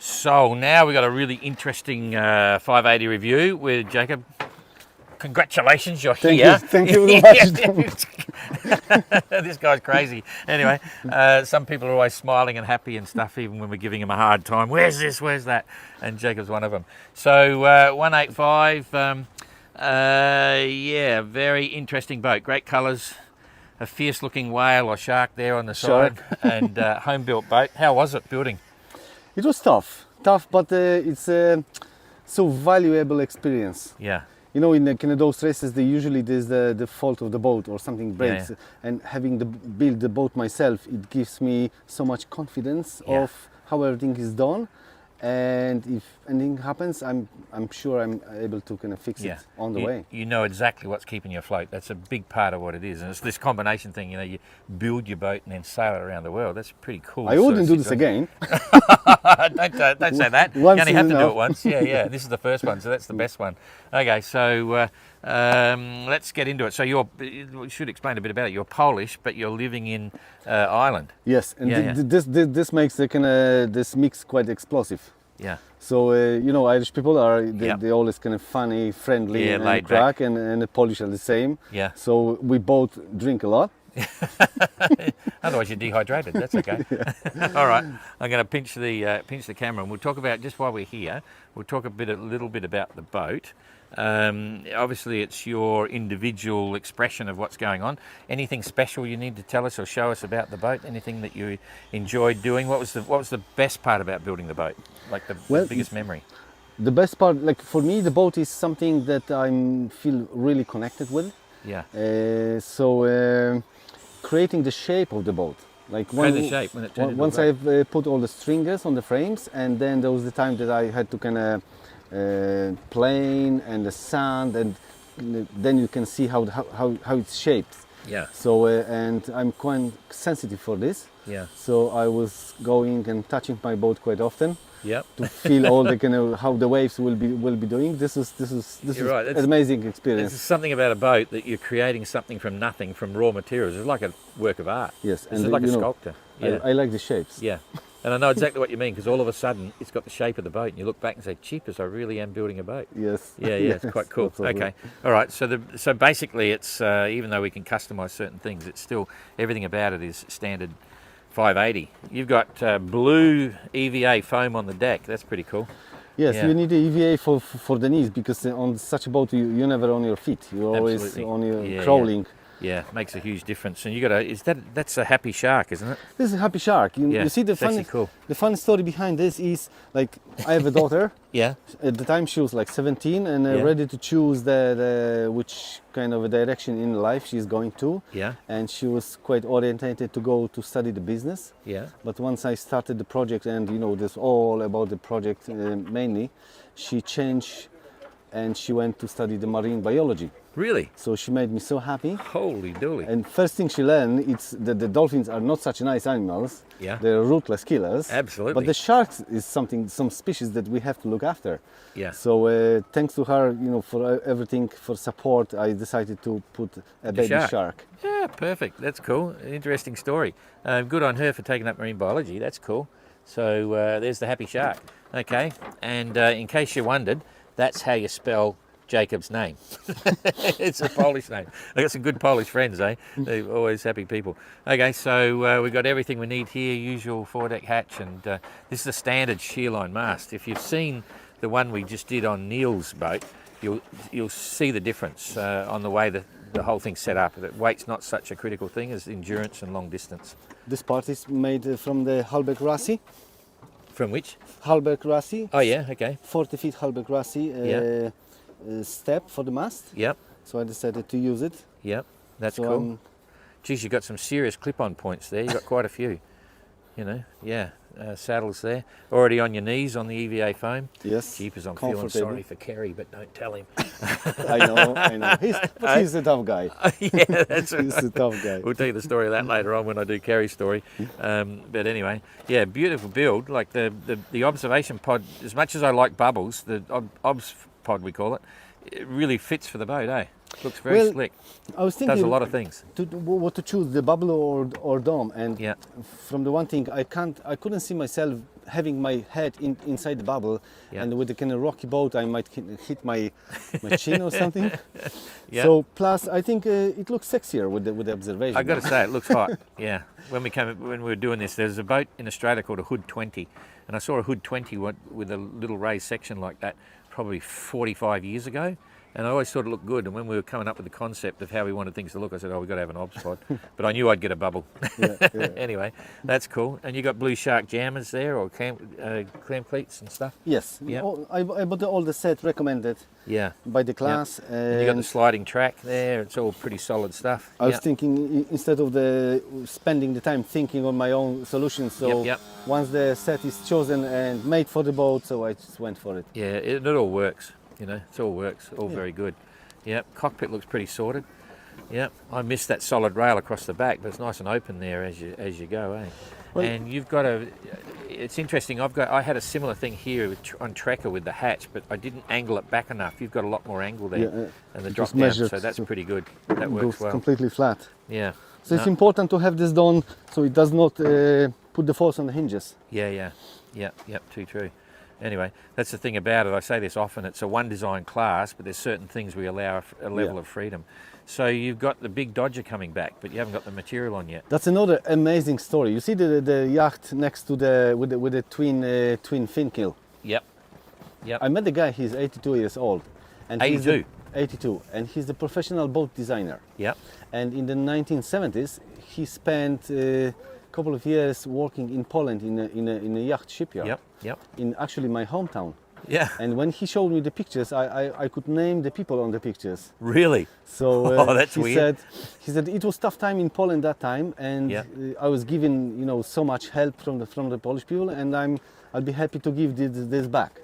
So now we've got a really interesting 580 review with Jakub. Congratulations, you're here. Thank you very much. This guy's crazy. Anyway, some people are always smiling and happy and stuff, even when we're giving him a hard time. Where's this? Where's that? And Jakub's one of them. So 185, yeah, very interesting boat. Great colours, a fierce-looking whale or shark there on the side, and home-built boat. How was it building? It was tough, but it's a so valuable experience. Yeah. You know, in those races, there's the fault of the boat or something breaks. Yeah. And having build the boat myself, it gives me so much confidence of how everything is done. And if anything happens, I'm sure I'm able to kind of fix it on the way. You know exactly what's keeping you afloat. That's a big part of what it is. And it's this combination thing, you know, you build your boat and then sail it around the world. That's pretty cool. I wouldn't do this again. don't say that. You only have to do it once. Yeah. This is the first one, so that's the best one. Okay, so let's get into it. So we should explain a bit about it. You're Polish, but you're living in Ireland. Yes, and this makes this mix quite explosive. Yeah. So you know, Irish people they're always kind of funny, friendly, and crack, and the Polish are the same. Yeah. So we both drink a lot. Otherwise you're dehydrated. That's okay. All right, I'm going to pinch the camera, and we'll talk about, just while we're here, we'll talk a little bit about the boat. Obviously it's your individual expression of what's going on. Anything special you need to tell us or show us about the boat? Anything that you enjoyed doing? What was the best part about building the boat? Like the biggest memory? The best part, like for me, the boat is something that I feel really connected with. Yeah. Creating the shape of the boat. Like once I've put all the stringers on the frames, and then there was the time that I had to kind of plane and the sand, and then you can see how it's shaped. Yeah. So and I'm quite sensitive for this. Yeah. So I was going and touching my boat quite often. Yep. To feel all the kind of how the waves will be doing. This is right. An amazing experience. There's something about a boat that you're creating something from nothing, from raw materials. It's like a work of art. Yes, it's like a sculptor. Yeah. I like the shapes. Yeah. And I know exactly what you mean, because all of a sudden it's got the shape of the boat, and you look back and say, "Cheapers, I really am building a boat." Yes. Yeah, it's quite cool. Absolutely. Okay, all right. So basically, it's even though we can customize certain things, it's still everything about it is standard 580. You've got blue EVA foam on the deck. That's pretty cool. Yes, you need the EVA for the knees, because on such a boat you're never on your feet. You're always on your crawling. Yeah, makes a huge difference. And you that's a happy shark, isn't it? This is a happy shark. You see the fun story behind this is, like, I have a daughter. Yeah. At the time she was like 17 and ready to choose the which kind of a direction in life she's going to. Yeah. And she was quite orientated to go to study the business. Yeah. But once I started the project, and you know, this all about the project mainly, she changed and she went to study the marine biology. Really? So she made me so happy. Holy dooly. And first thing she learned, it's that the dolphins are not such nice animals. Yeah. They're ruthless killers. Absolutely. But the sharks is some species that we have to look after. Yeah. So thanks to her, you know, for everything, for support, I decided to put a baby shark. Yeah, perfect. That's cool. Interesting story. Good on her for taking up marine biology. That's cool. So there's the happy shark. Okay. And in case you wondered, that's how you spell Jakub's name. It's a Polish name. I got some good Polish friends, eh? They're always happy people. Okay, so we've got everything we need here, usual foredeck hatch, and this is the standard shearline mast. If you've seen the one we just did on Neil's boat, you'll see the difference on the way the whole thing's set up. That weight's not such a critical thing as endurance and long distance. This part is made from the Halberg Rassi. From which? Halberg Rassi. Oh yeah, okay. 40 feet Halberg Rassi. Step for the mast. Yep. So I decided to use it. Yep, that's cool. Geez, you've got some serious clip-on points there. You've got quite a few. You know, yeah. Saddles there. Already on your knees on the EVA foam. Yes. Jeepers, I'm feeling sorry for Kerry, but don't tell him. I know. He's a tough guy. Yeah, that's right. He's a tough guy. We'll tell you the story of that later on when I do Kerry's story. But anyway, yeah, beautiful build. Like the observation pod, as much as I like bubbles, the obs pod we call it, it really fits for the boat, eh? Looks very slick. I was thinking does a lot of things. What to choose, the bubble or dome, and from the one thing I couldn't see myself having my head inside the bubble, Yeah. and with the kind of rocky boat, I might hit my chin or something. Yeah. So plus, I think it looks sexier with the observation. I got to say, it looks hot. Yeah. When we were doing this, there's a boat in Australia called a Hood 20, and I saw a Hood 20 with a little raised section like that probably 45 years ago. And I always thought it looked good. And when we were coming up with the concept of how we wanted things to look, I said, "Oh, we've got to have an obs pod." But I knew I'd get a bubble. Anyway, that's cool. And you got Blue Shark jammers there, or clam cleats and stuff. Yes. Yeah. I bought all the set recommended Yeah. by the class. And you got the sliding track there. It's all pretty solid stuff. I was thinking, instead of spending the time thinking on my own solutions, so once the set is chosen and made for the boat, so I just went for it. Yeah, it all works. You know, it all works, all very good. Yeah, cockpit looks pretty sorted. Yeah, I missed that solid rail across the back, but it's nice and open there as you go, eh? Well, and you've got it's interesting. I had a similar thing here on Trekker with the hatch, but I didn't angle it back enough. You've got a lot more angle there, and the drop down, measured, so that's pretty good. That It works goes well. completely flat. Yeah. So it's important to have this done so it does not put the force on the hinges. Yeah, too true. Anyway, that's the thing about it. I say this often. It's a one design class, but there's certain things we allow a level of freedom. So you've got the big Dodger coming back, but you haven't got the material on yet. That's another amazing story. You see the yacht next to with the twin fin keel. Yep. I met the guy. He's 82 years old, and 82. 82, and he's the professional boat designer. Yep. And in the 1970s, he spent a couple of years working in Poland in a yacht shipyard. Yep. In actually my hometown. Yeah. And when he showed me the pictures, I could name the people on the pictures. Really? So that's weird. He said it was tough time in Poland that time, and I was given so much help from the Polish people, and I'll be happy to give this back.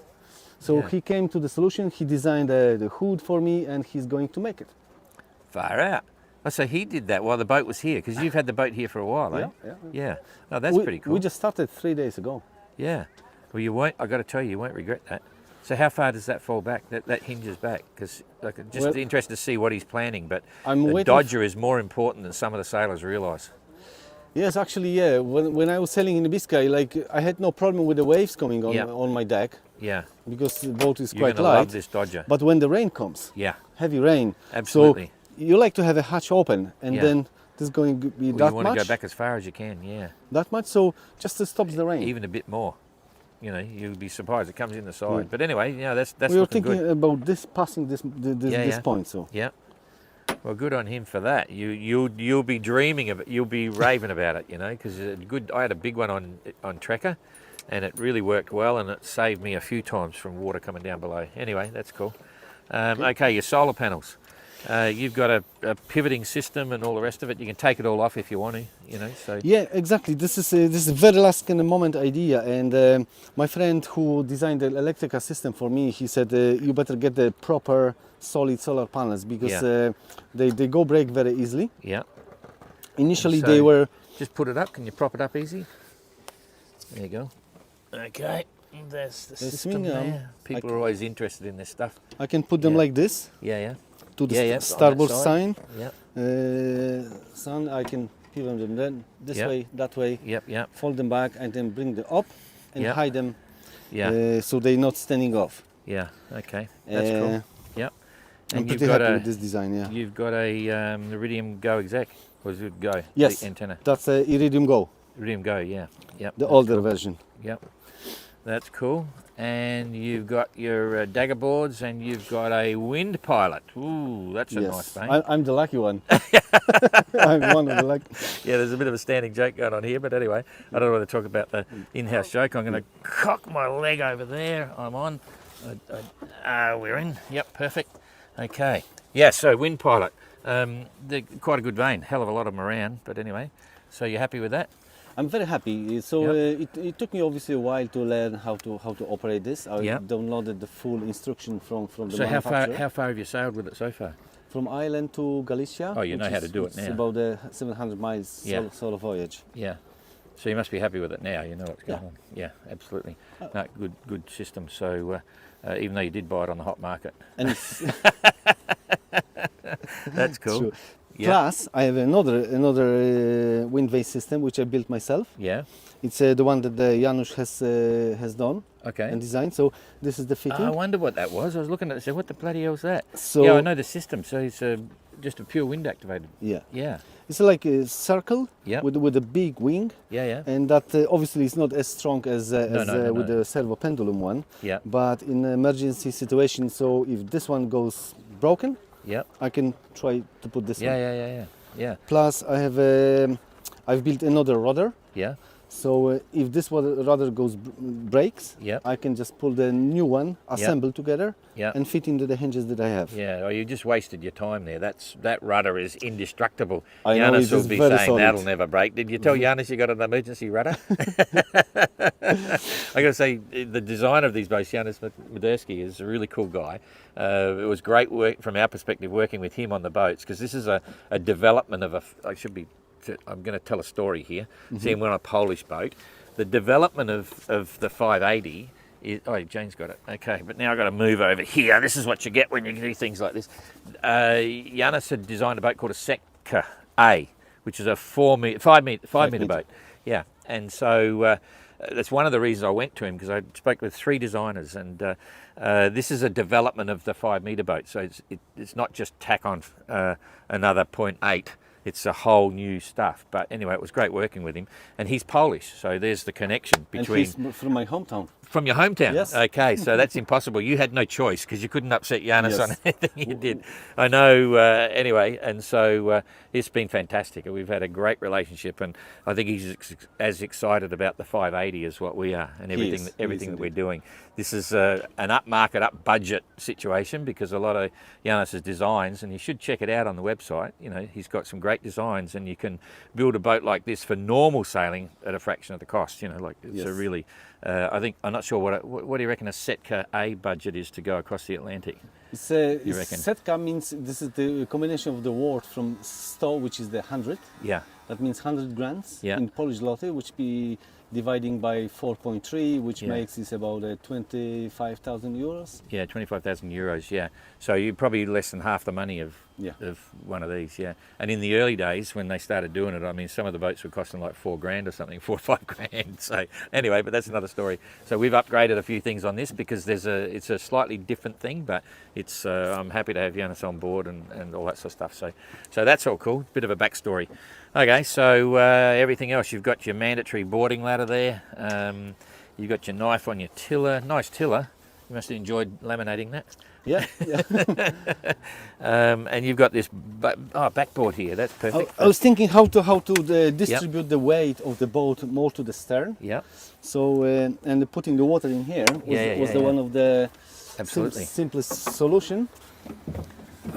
So he came to the solution. He designed the hood for me, and he's going to make it. Far out. Oh, so he did that while the boat was here, because you've had the boat here for a while, eh? Yeah. Oh, that's pretty cool. We just started 3 days ago. Yeah. Well, you won't. I got to tell you, you won't regret that. So how far does that fall back? That hinges back, because interested to see what he's planning. But the Dodger is more important than some of the sailors realise. Yes, actually, yeah. When I was sailing in the Biscay, I had no problem with the waves coming on my deck. Yeah. Because the boat is You're quite gonna light. love this Dodger. But when the rain comes, heavy rain, absolutely. So you like to have a hatch open, and then this is going to be that much. You want to go back as far as you can, That much, so just to stop the rain. Even a bit more. You know, you'll be surprised. It comes in the side. But anyway, that's we were looking thinking good. about passing this point. So well, good on him for that. You'll be dreaming of it. You'll be raving about it. You know, because I had a big one on Trekker, and it really worked well, and it saved me a few times from water coming down below. Anyway, that's cool. Okay, your solar panels. You've got a pivoting system and all the rest of it. You can take it all off if you want to, So yeah, exactly. This is a very last kind of moment idea, and my friend who designed the electrical system for me, he said you better get the proper solid solar panels because they go break very easily. Yeah. Initially they were. Just put it up. Can you prop it up easy? There you go. Okay. There's the system there. People are always interested in this stuff. I can put them like this. Yeah. To the starboard sign. Yeah. Sun, I can pivot them then this way, that way. Yep. Fold them back and then bring them up and hide them. Yeah. So they're not standing off. Yeah. Okay. That's cool. Yep. And you've got with this design. Yeah. You've got a Iridium Go exec. Or is it Go? Yes. The antenna. That's a Iridium Go. Iridium Go. Yeah. Yep. The older version. Yep. That's cool. And you've got your dagger boards, and you've got a wind pilot. Ooh, that's a nice thing. I'm the lucky one. I'm one of the lucky. Yeah, there's a bit of a standing joke going on here, but anyway, I don't want to talk about the in-house joke. I'm going to cock my leg over there. I'm on. We're in. Yep, perfect. Okay. Yeah, so wind pilot. They're quite a good vein. Hell of a lot of them around, but anyway. So you're happy with that? I'm very happy. So it took me obviously a while to learn how to operate this. I downloaded the full instruction from the manufacturer. So how far have you sailed with it so far? From Ireland to Galicia. Oh, you know how to do it now. It's about 700 miles solo voyage. Yeah. So you must be happy with it now. You know what's going on. Yeah, absolutely. No, good system. So even though you did buy it on the hot market. And it's that's cool. Sure. Plus, I have another wind vane system which I built myself. Yeah. It's the one that Janusz has done Okay. and designed. So this is the fitting. I wonder what that was. I was looking at it and said, what the bloody hell's that? So Yeah, I know the system. So it's just a pure wind activated. yeah, Yeah. it's like a circle Yep. with a big wing, Yeah, yeah. and that obviously is not as strong as, No. with the servo pendulum one. Yeah. But in emergency situation, so if this one goes broken, Yep. I can try to put this Yeah, one. yeah. Yeah. Plus, I've built another rudder. Yeah. So if this rudder breaks, Yep. I can just pull the new one, assemble together, Yep. and fit into the hinges that I have. Yeah, well, you just wasted your time there. That rudder is indestructible. I know, Janis it will is be very saying solid. that'll never break. Did you tell Janis you got an emergency rudder? I got to say, the design of these boats, Janis Mederski, is a really cool guy. It was great work from our perspective working with him on the boats, because this is a development of I'm going to tell a story here. See, we're on a Polish boat. The development of the 580 is... Oh, Jane's got it. Okay, but now I've got to move over here. This is what you get when you do things like this. Janis had designed a boat called a Setka A, which is a 5 metre boat. Yeah, and so that's one of the reasons I went to him, because I spoke with 3 designers, and this is a development of the 5 metre boat. So it's not just tack on another 0.8. It's a whole new stuff. But anyway, it was great working with him. And he's Polish, so there's the connection between... And he's from my hometown. From your hometown? Yes. Okay, so that's impossible. You had no choice, because you couldn't upset Janis Yes. on anything you did. I know, anyway, and so it's been fantastic. We've had a great relationship, and I think he's as excited about the 580 as what we are, and everything that we're doing. This is an upmarket, up-budget situation, because a lot of Janis's designs, and you should check it out on the website, you know, he's got some great designs, and you can build a boat like this for normal sailing at a fraction of the cost, you know, like it's a really... I think, I'm not sure what do you reckon a Setka A budget is to go across the Atlantic? You reckon? Setka means this is the combination of the word from 100, which is the 100. Yeah. That means 100 grams Yeah. in Polish zloty, which be dividing by 4.3, which Yeah. makes this about 25,000 euros. Yeah, 25,000 euros, yeah. So you're probably less than half the money of one of these, yeah. And in the early days when they started doing it, I mean, some of the boats were costing like $4,000 or something, 4 or 5 grand. So anyway, but that's another story. So we've upgraded a few things on this, because it's a slightly different thing, but it's I'm happy to have Janis on board and all that sort of stuff. So that's all cool. Bit of a backstory. Okay, so everything else, you've got your mandatory boarding ladder there. You've got your knife on your tiller. Nice tiller. You must have enjoyed laminating that. Yeah. And you've got this backboard here. That's perfect. I was thinking how to distribute the weight of the boat more to the stern. Yeah. So and putting the water in here was one of the simplest solution.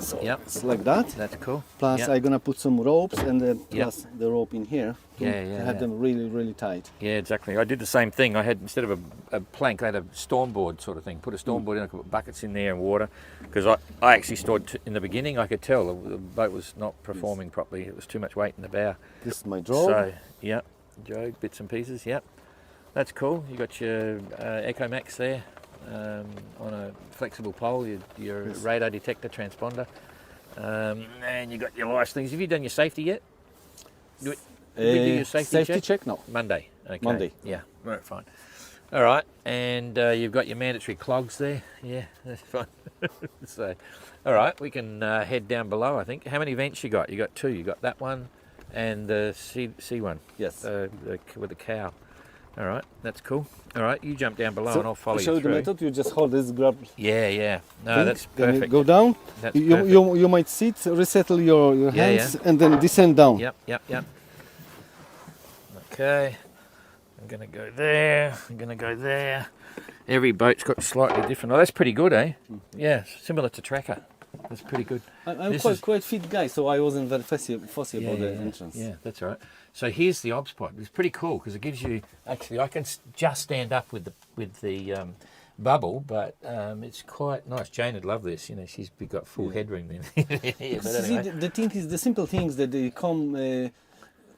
So it's like that. That's cool. Plus I'm gonna put some ropes and plus Yep. the rope in here to have them really, really tight. Yeah, exactly. I did the same thing. I had, instead of a plank, I had a stormboard sort of thing. Put a stormboard in, I could put buckets in there and water. Because I actually stored, in the beginning, I could tell the boat was not performing properly. It was too much weight in the bow. This is my drawer. So, yeah, Joe, bits and pieces, yep. That's cool. You got your Echo Max there on a flexible pole, your radar detector transponder. And you got your lights things. Have you done your safety yet? Did we do your safety check? No. Monday. Okay. Monday. Yeah, right, fine. All right, and you've got your mandatory clogs there. Yeah, that's fine. So, all right, we can head down below, I think. How many vents you got? You got 2. You got that one and the C one. Yes. With the cow. All right, that's cool. All right, you jump down below and I'll follow you show through. the method. You just hold this, grab. Yeah. No, that's Then you perfect. go down. That's You might sit, resettle your hands, and then descend down. Yep. Okay. I'm going to go there. I'm going to go there. Every boat's got slightly different. Oh, that's pretty good, eh? Yeah, similar to Tracker. That's pretty good. I'm quite fit guy, so I wasn't very fussy about the entrance. Yeah, that's all right. So here's the obs pod. It's pretty cool because it gives you, actually I can just stand up with the bubble, but it's quite nice. Jane would love this, you know, she's got full headroom then. But anyway. See, the thing is, the simple things that they come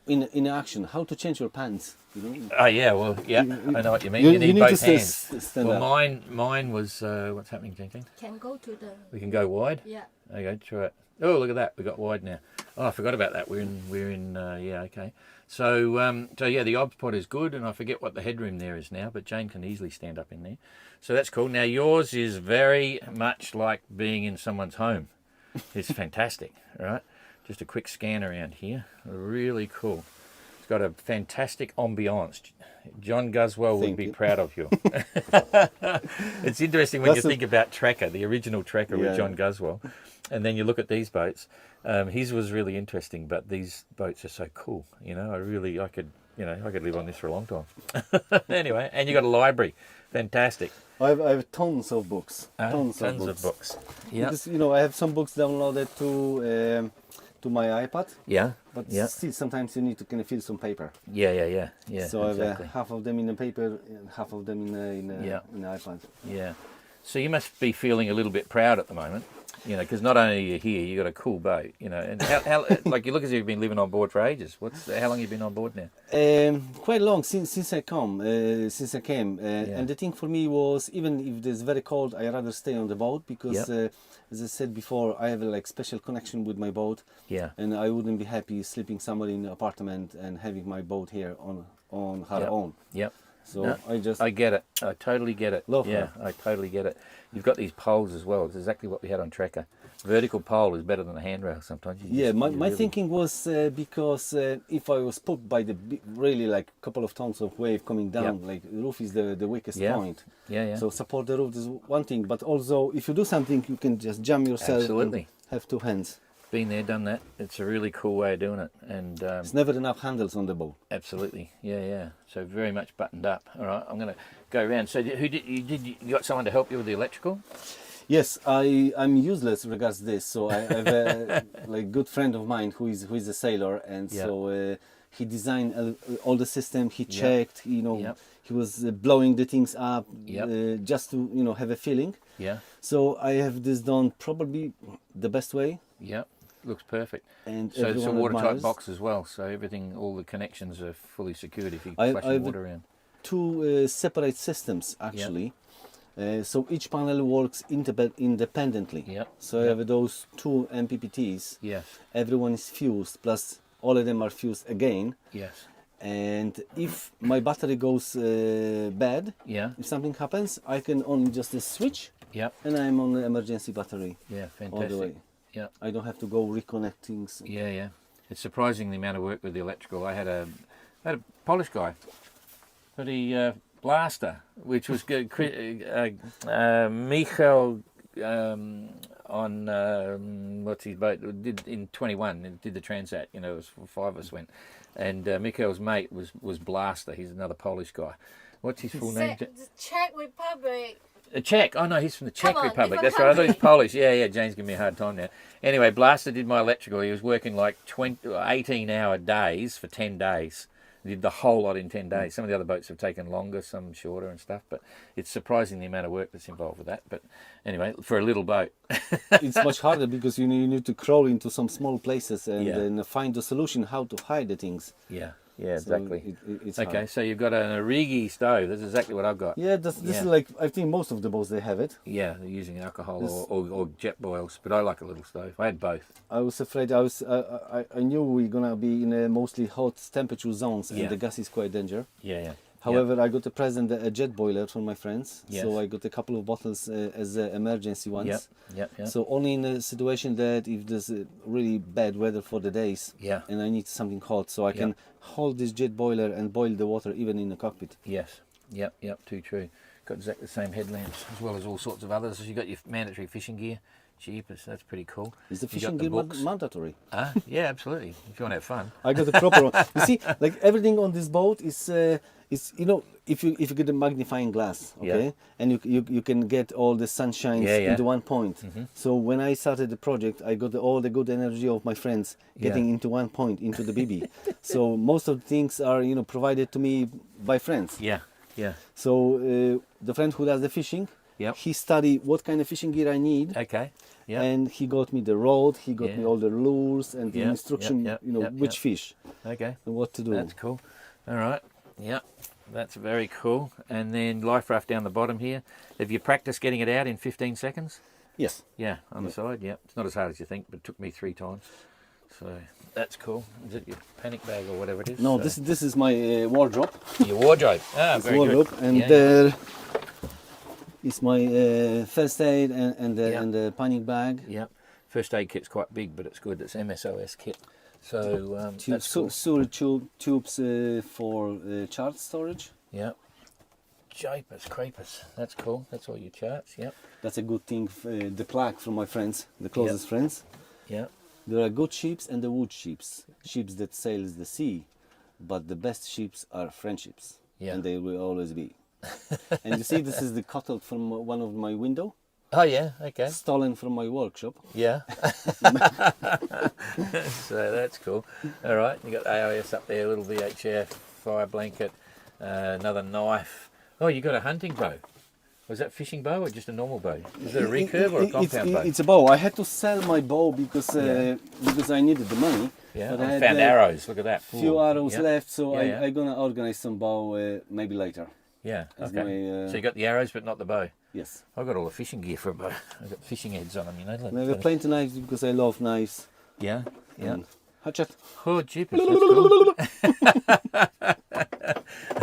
in action, how to change your pants. You know? Oh yeah, well, yeah, I know what you mean. You You need need both to hands. stand Well, up. mine was, what's happening, Jenkins? Can go to the... We can go wide? Yeah. Okay, try it. Oh, look at that, we got wide now. Oh, I forgot about that. We're in yeah, okay. So yeah, the obs pod is good, and I forget what the headroom there is now, but Jane can easily stand up in there. So that's cool. Now yours is very much like being in someone's home. It's fantastic, all right? Just a quick scan around here. Really cool. It's got a fantastic ambiance. John Guswell would be proud of you. It's interesting when you think about Trekker, the original Trekker with John Guswell, and then you look at these boats. His was really interesting, but these boats are so cool. You know, I could live on this for a long time. Anyway, and you got a library. Fantastic. I have tons of books. Tons of books. Yeah. Because, you know, I have some books downloaded to my iPad. Yeah. But still, sometimes you need to kind of fill some paper. Yeah. So exactly. I have half of them in the paper and half of them in the iPad. Yeah. So you must be feeling a little bit proud at the moment, you know, because not only are you here, you got a cool boat, you know, and how like you look as if you've been living on board for ages. How long have you been on board now? Quite long since I came, and the thing for me was, even if it's very cold, I rather stay on the boat because, as I said before, I have a special connection with my boat. Yeah. And I wouldn't be happy sleeping somewhere in an apartment and having my boat here on her own. Yep. So I get it. I totally get it. Love her. I totally get it. You've got these poles as well. It's exactly what we had on Trekker. Vertical pole is better than a handrail sometimes. My thinking was because if I was put by the really couple of tons of wave coming down, the roof is the weakest point. Yeah. So support the roof is one thing, but also if you do something, you can just jam yourself. Absolutely. And have two hands. Been there, done that. It's a really cool way of doing it, and it's never enough handles on the boat. Absolutely, yeah. So very much buttoned up. All right, I'm going to go around. So you got someone to help you with the electrical? Yes, I'm useless regards this. So I have a good friend of mine who is a sailor, and so he designed all the system. He checked, he was blowing the things up just to have a feeling. Yeah. So I have this done probably the best way. Yeah. Looks perfect. And so it's a watertight box as well, so everything, all the connections are fully secured if you flash the water around. Two separate systems actually. So each panel works independently. Yep. So I have those two MPPTs. Yes. Everyone is fused, plus all of them are fused again. Yes. And if my battery goes bad, if something happens, I can only just switch. Yep. And I'm on the emergency battery. Yeah, fantastic. All the way. Yeah. I don't have to go reconnect things. Yeah. It's surprising the amount of work with the electrical. I had a Polish guy, but he Blaster, which was good. Michał on what's his boat did in 21. Did the Transat. You know, it was 5 of us went, and Michał's mate was Blaster. He's another Polish guy. What's his full name? The Czech Republic. A Czech. Oh no, he's from the Czech Republic. That's right. I thought he's Polish. Yeah. Jane's giving me a hard time now. Anyway, Blaster did my electrical. He was working 18-hour days for 10 days. He did the whole lot in 10 days. Some of the other boats have taken longer, some shorter and stuff. But it's surprising the amount of work that's involved with that. But anyway, for a little boat. It's much harder because you need to crawl into some small places and then find the solution how to hide the things. Yeah, exactly. So it's okay, hard. so you've got an Origi stove. That's exactly what I've got. Yeah, this is like, I think most of the boats, they have it. Yeah, they're using alcohol or jet boils, but I like a little stove. I had both. I was afraid, I knew we were going to be in mostly hot temperature zones and the gas is quite dangerous. Yeah. However, I got a present, a jet boiler from my friends. So I got a couple of bottles as emergency ones. Yep. So only in a situation that if there's really bad weather for the days and I need something hot, so I can hold this jet boiler and boil the water even in the cockpit. Yes. Yep. Too true. Got exactly the same headlamps as well as all sorts of others. You got your mandatory fishing gear. Jeepers, that's pretty cool. Is the fishing gear mandatory? Yeah, absolutely. If you want to have fun. I got the proper one. You see, like everything on this boat is if you get a magnifying glass, and you can get all the sunshine into one point. So when I started the project, I got all the good energy of my friends getting into one point, into the Bibi. So most of the things are provided to me by friends. Yeah. So the friend who does the fishing, he studied what kind of fishing gear I need. Okay. Yeah. And he got me the rod, he got me all the lures and the instruction, which fish. Okay. And what to do. That's cool. All right. Yeah. That's very cool. And then life raft down the bottom here. Have you practiced getting it out in 15 seconds? Yes. Yeah, on the side, yeah. It's not as hard as you think, but it took me 3 times. So that's cool. Is it your panic bag or whatever it is? No, So- this is my wardrobe. Your wardrobe. Ah, It's very wardrobe, good. and Yeah, there is my first aid and Yeah. the panic bag. yeah. First aid kit's quite big, but it's good. It's MSOS kit. So that's cool. Sewer tubes for chart storage. Yeah. Japers, creepers. That's cool. That's all your charts. Yep. That's a good thing. The plaque from my friends, the closest friends. Yep. There are good ships and the wood ships. Ships that sails the sea, but the best ships are friendships. Yeah. And they will always be. And you see, this is the cutout from one of my window, Oh yeah. Okay. stolen from my workshop. Yeah. So that's cool. All right. You got AIS up there, a little VHF, fire blanket, another knife. Oh, you got a hunting bow. Was that fishing bow or just a normal bow? Is it a recurve or a compound bow? It's a bow. I had to sell my bow because Yeah. because I needed the money. Yeah. But I had, found arrows. Look at that. Few Ooh. arrows Yeah. left, so Yeah, yeah. I'm gonna organize some bow maybe later. Yeah. As Okay. my, So you got the arrows, but not the bow. Yes. I've got all the fishing gear for a bow. I've got fishing heads on them, you know. And I have plenty knives because I love knives. Yeah. Yeah. And hatchet. Oh, jeepers, that's cool.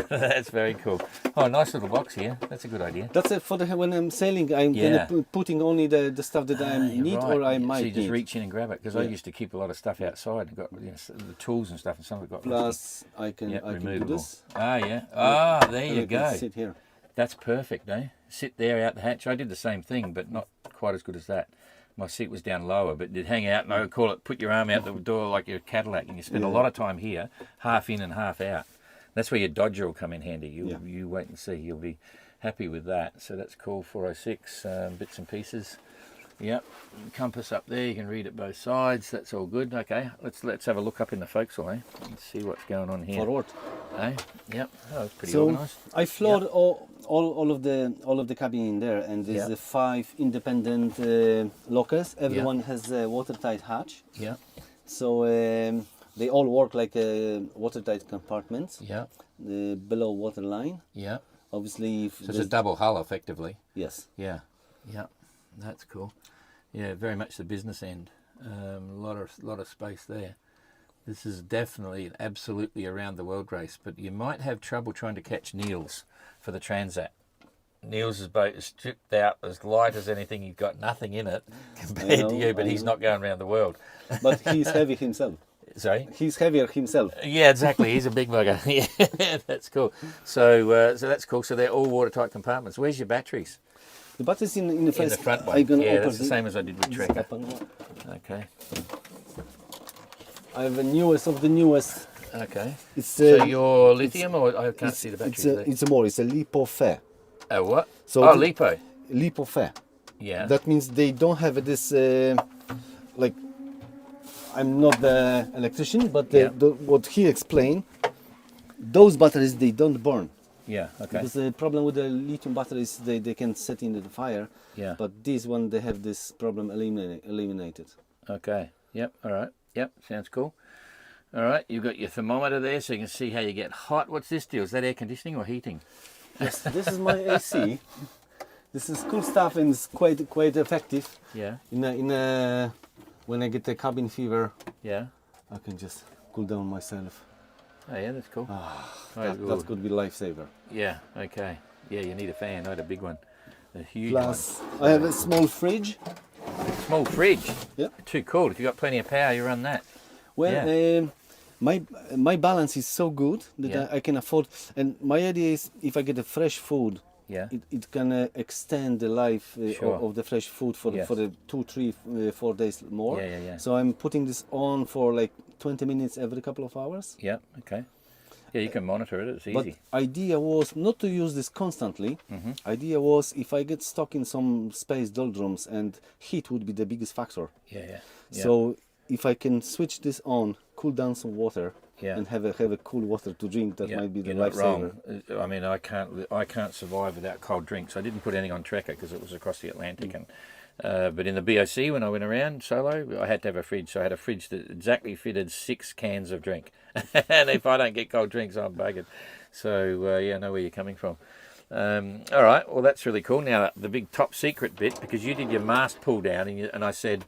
That's very cool. Oh, nice little box here. That's a good idea. That's it for when I'm sailing. I'm Yeah. putting only the stuff that I You're need right. or I So might you just need. reach in and grab it because I Yeah. used to keep a lot of stuff outside and got the tools and stuff, and some of it got Plus, I can rusty. I can do removable. this. Ah, yeah. Ah, there And you I can go. sit here. That's perfect, eh? Sit there out the hatch. I did the same thing, but not quite as good as that. My seat was down lower, but you'd hang out and I would call it, put your arm out the door like your Cadillac, and you spend a lot of time here, half in and half out. That's where your Dodger will come in handy. You wait and see. You'll be happy with that. So that's cool. 406 bits and pieces. Yep. Compass up there. You can read it both sides. That's all good. Okay. Let's have a look up in the forecastle, eh? Let's see what's going on here. Forward. Eh? Yep. Oh, it's pretty So organised. I floored all of the cabin in there, and there's Yeah. 5 independent lockers. Everyone has a watertight hatch, Yeah. so they all work like watertight compartments Yeah. below water line. Yeah. Obviously, if So it's a there's- double hull, effectively. yes, Yeah, yeah, that's cool. Yeah, very much the business end. A lot of space there. This is definitely an absolutely around the world race, but you might have trouble trying to catch Neil's for the Transat. Neil's boat is stripped out, as light as anything. You've got nothing in it compared to you, but he's not going around the world. but he's heavy himself. Sorry. He's heavier himself. Yeah, exactly. He's a big bugger. Yeah, that's cool. So that's cool. So they're all watertight compartments. Where's your batteries? The batteries in the In first. the front one. I'm gonna Yeah, open that's the same as I did with this Trekker. up and- Okay. I have the newest of the newest. Okay. It's So your lithium, or I can't see the batteries there. it's more. It's a lipo fair. Oh, what? So oh, the- lipo. Lipo fair. Yeah. That means they don't have this like. I'm not the electrician, but what he explained, those batteries they don't burn. yeah. Okay. Because the problem with the lithium batteries, they can set into the fire. Yeah. But this one, they have this problem eliminated. Okay. Yep. All right. Yep. Sounds cool. All right. You've got your thermometer there, so you can see how you get hot. What's this deal? Is that air conditioning or heating? Yes, this is my AC. This is cool stuff and it's quite effective. Yeah. When I get the cabin fever, Yeah. I can just cool down myself. Oh, yeah. That's cool. That could be lifesaver. Yeah. Okay. Yeah. You need a fan. I had a big one. A huge Plus, I have a small fridge. one. Small fridge. Yeah. Too cool. If you've got plenty of power, you run that. Well, my balance is so good that Yeah. I can afford. And my idea is, if I get a fresh food, Yeah. it can extend the life Sure. of the fresh food for Yes. for the 2, 3, 4 days more. Yeah. So I'm putting this on for like 20 minutes every couple of hours. Yeah. Okay. Yeah. You can monitor it. It's But easy. idea was not to use this constantly. Mm-hmm. Idea was if I get stuck in some space doldrums, and heat would be the biggest factor. Yeah. So if I can switch this on, cool down some water, Yeah. and have a cool water to drink, that might be the you're not lifesaver. wrong. I mean, I can't survive without cold drinks. I didn't put anything on Trekker because it was across the Atlantic, and but in the BOC when I went around solo, I had to have a fridge. So I had a fridge that exactly fitted 6 cans of drink, and if I don't get cold drinks, I'm buggered. So yeah, I know where you're coming from. All right, well that's really cool. Now the big top secret bit, because you did your mast pull down, and I said,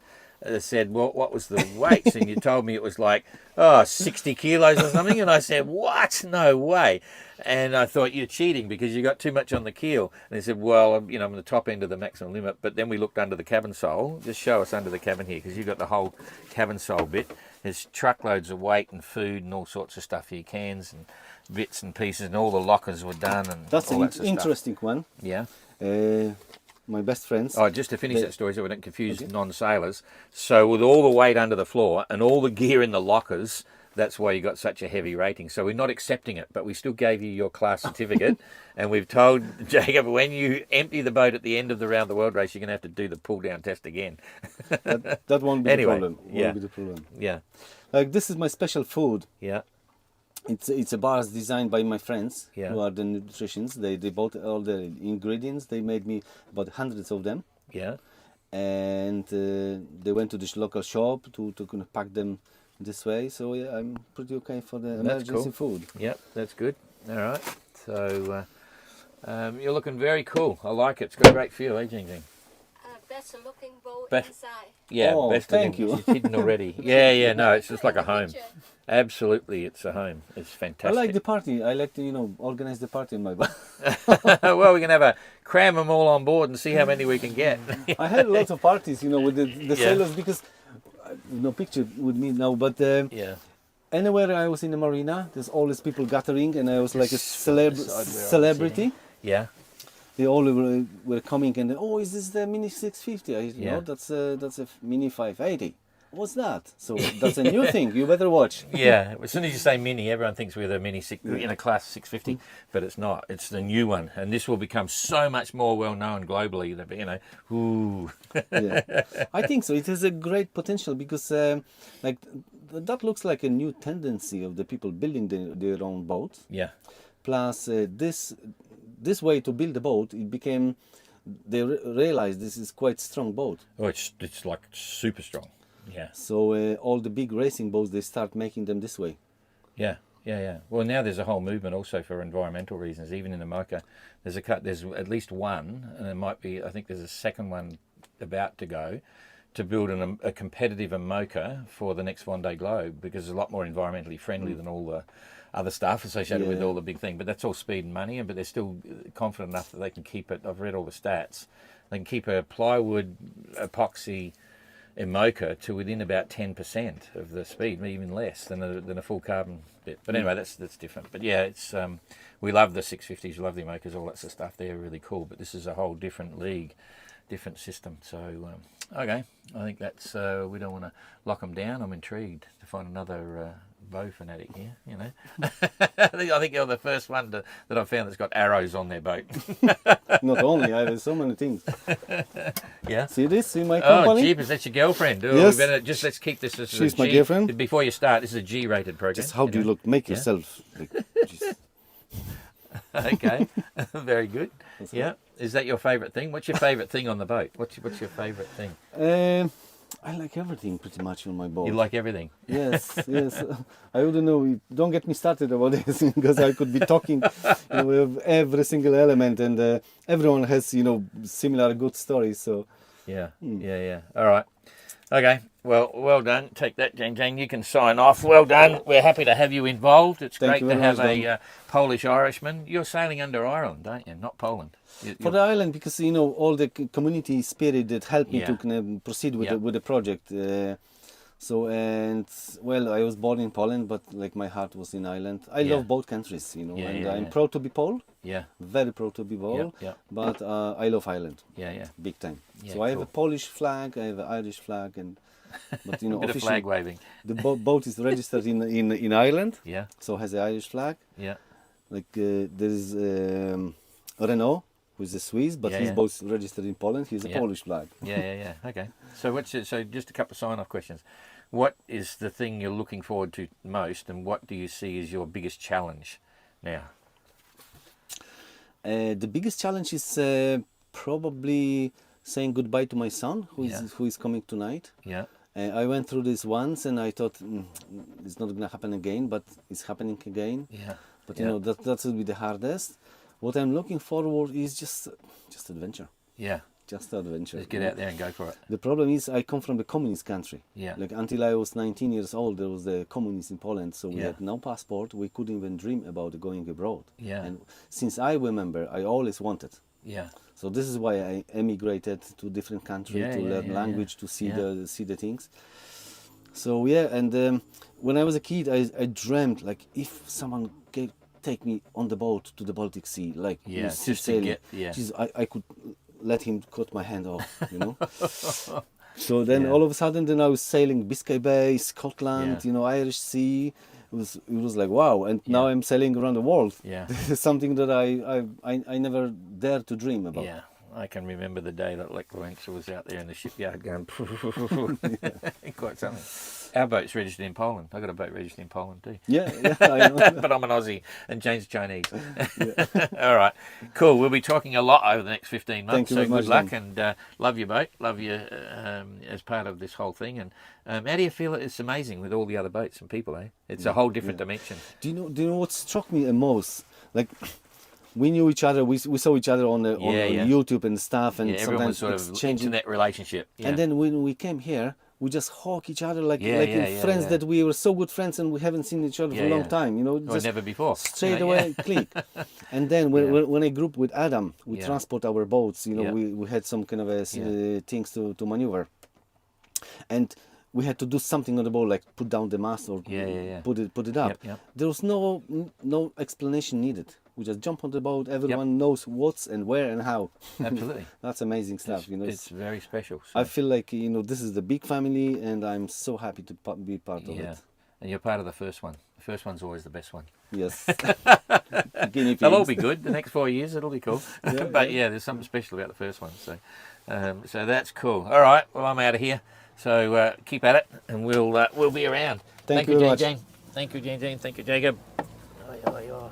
said, well, what was the weights? And you told me it was like, 60 kilos or something. And I said, what? No way. And I thought, you're cheating because you got too much on the keel. And he said, well, I'm on the top end of the maximum limit. But then we looked under the cabin sole. Just show us under the cabin here, because you've got the whole cabin sole bit. There's truckloads of weight and food and all sorts of stuff here, cans and bits and pieces, and all the lockers were done. And That's all an that sort of interesting one. stuff. Yeah. My best friends. Oh, just to finish that story so we don't confuse non-sailors. So with all the weight under the floor and all the gear in the lockers, that's why you got such a heavy rating. So we're not accepting it, but we still gave you your class certificate. And we've told Jacob, when you empty the boat at the end of the round the world race, you're going to have to do the pull down test again. That won't be Anyway, the problem. Won't be the problem. Yeah. Like, this is my special food. Yeah. It's a bars designed by my friends Yeah. who are the nutritionists. They bought all the ingredients. They made me about hundreds of them, Yeah. and they went to this local shop to kind of pack them this way. So yeah, I'm pretty okay for the emergency food. Yep, that's good. All right. So you're looking very cool. I like it. It's got a great feel, eh, Jing Jing? Best looking boat Best- inside. Yeah, Oh, best thank looking. you. It's hidden already. Yeah, no, it's just like a home. Picture. Absolutely, it's a home. It's I fantastic. like the party. I like to organize the party in my boat. Well, we can have cram them all on board and see how many we can get. I had lots of parties, with the Yeah. sailors, because no picture with me now, but Yeah. anywhere I was in the marina, there's always people gathering, and I was like a Side where I'm celebrity. Yeah. They all were coming, and is this the Mini 650? Yeah. That's a Mini 580. What's that? So that's a new thing. You better watch. Yeah. As soon as you say mini, everyone thinks we're the mini in a class 650, but it's not. It's the new one, and this will become so much more well known globally. That ooh. Yeah, I think so. It has a great potential because, that looks like a new tendency of the people building their own boats. Yeah. Plus, this way to build a boat, it became. They realized this is quite strong boat. Oh, it's like super strong. Yeah. So all the big racing boats, they start making them this way. Yeah. Well, now there's a whole movement also for environmental reasons. Even in America, there's at least one, and there might be. I think there's a second one about to go, to build a competitive Amoca for the next Vendée Globe, because it's a lot more environmentally friendly than all the other stuff associated with all the big thing. But that's all speed and money, but they're still confident enough that they can keep it. I've read all the stats. They can keep a plywood epoxy Amoca to within about 10% of the speed, even less than a full carbon bit. But anyway, that's different. But yeah, it's we love the 650s, we love the Amocas, all that sort of stuff. They're really cool. But this is a whole different league, different system. So okay, I think that's we don't want to lock them down. I'm intrigued to find another bow fanatic here. I think you're the first one that I've found that's got arrows on their boat. Not only, I have so many things. Yeah. See this in my Oh, company? jeepers, that's your girlfriend. Oh, Yes. we better let's keep this as She's a my G. girlfriend. Before you start, this is a G-rated program. Just how do you look? Make yourself. Just- Okay, very good. Yeah, is that your favourite thing? What's your favourite thing on the boat? What's your favourite thing? I like everything pretty much on my boat. You like everything. Yes. I wouldn't know. Don't get me started about this, because I could be talking with every single element, and everyone has similar good stories. So Yeah. All right. Okay. Well done. Take that, Jane. You can sign off. Well done. We're happy to have you involved. It's Thank great you to very have much, a Polish Irishman. You're sailing under Ireland, aren't you? Not Poland. for the island, because all the community spirit that helped me Yeah. to kind of proceed with Yeah. the project. I was born in Poland, but like my heart was in Ireland. I Yeah. love both countries, Yeah, and yeah, I'm yeah. proud to be Pole. Yeah. Very proud to be Pole. Yeah. But I love Ireland, Yeah. big time. Yeah, So I have cool. a Polish flag, I have an Irish flag, but Bit of officially flag waving. the boat is registered in Ireland, Yeah. so has the Irish flag. Yeah. Like there's Renault, who's a Swiss, but Yeah, his yeah. boat's registered in Poland. He's a Yeah. Polish flag. Yeah. Okay. So so just a couple of sign-off questions. What is the thing you're looking forward to most, and what do you see as your biggest challenge now? The biggest challenge is probably saying goodbye to my son, who is coming tonight. Yeah. I went through this once, and I thought it's not gonna happen again, but it's happening again. Yeah. But Yeah. that will be the hardest. What I'm looking forward is just adventure. Yeah. Just adventure. Just get out there and go for it. The problem is I come from the communist country. Yeah. Like until I was 19 years old, there was the communists in Poland, so we Yeah. had no passport. We couldn't even dream about going abroad. Yeah. And since I remember, I always wanted. Yeah. So this is why I emigrated to different country Yeah, to yeah, learn yeah, language, to see Yeah. the things. So yeah, and when I was a kid, I dreamt like if someone take me on the boat to the Baltic Sea, like Yeah, sea just to sailing. get- yeah. Jeez, I could let him cut my hand off, you know. So then Yeah. all of a sudden, then I was sailing Biscay Bay, Scotland, Yeah. you know, Irish Sea. It was like wow, and now Yeah. I'm sailing around the world. Yeah. This is something that I never dared to dream about. Yeah, I can remember the day that Lech Wałęsa was out there in the shipyard going quite something. Our boat's registered in Poland. I got a boat registered in Poland too. Yeah, I know. But I'm an Aussie and Jane's Chinese. All right, cool. We'll be talking a lot over the next 15 months. Thank you so very good much, luck Dan. and love your boat. Love you as part of this whole thing. And how do you feel it's amazing with all the other boats and people? It's a whole different dimension. Do you know what struck me the most? Like we knew each other. We saw each other on Yeah. YouTube and stuff, and Yeah, everyone was sometimes sort of exchanging. internet relationship. Yeah. And then when we came here, we just hug each other like Yeah, yeah, in yeah, friends yeah. that we were so good friends and we haven't seen each other for a long time. You know, Or just never before. straight Yeah, away click. And then when I grew up with Adam, we Yeah. transport our boats. You know, Yeah. we had some kind of Yeah. things to maneuver, and we had to do something on the boat, like put down the mast or Yeah. put it up. Yep. There was no explanation needed. We just jump on the boat. Everyone knows what's and where and how. Absolutely. That's amazing stuff. You know, It's very special. So. I feel like this is the big family, and I'm so happy to be part of Yeah, it. and you're part of the first one. The first one's always the best one. Yes. Guinea They'll all pigs. be good. The next 4 years, it'll be cool. But yeah, there's something special about the first one. So, so that's cool. All right, well I'm out of here. So keep at it, and we'll be around. Thank you very much. Jane. Thank you, Jane. Thank you, Jacob. Aye.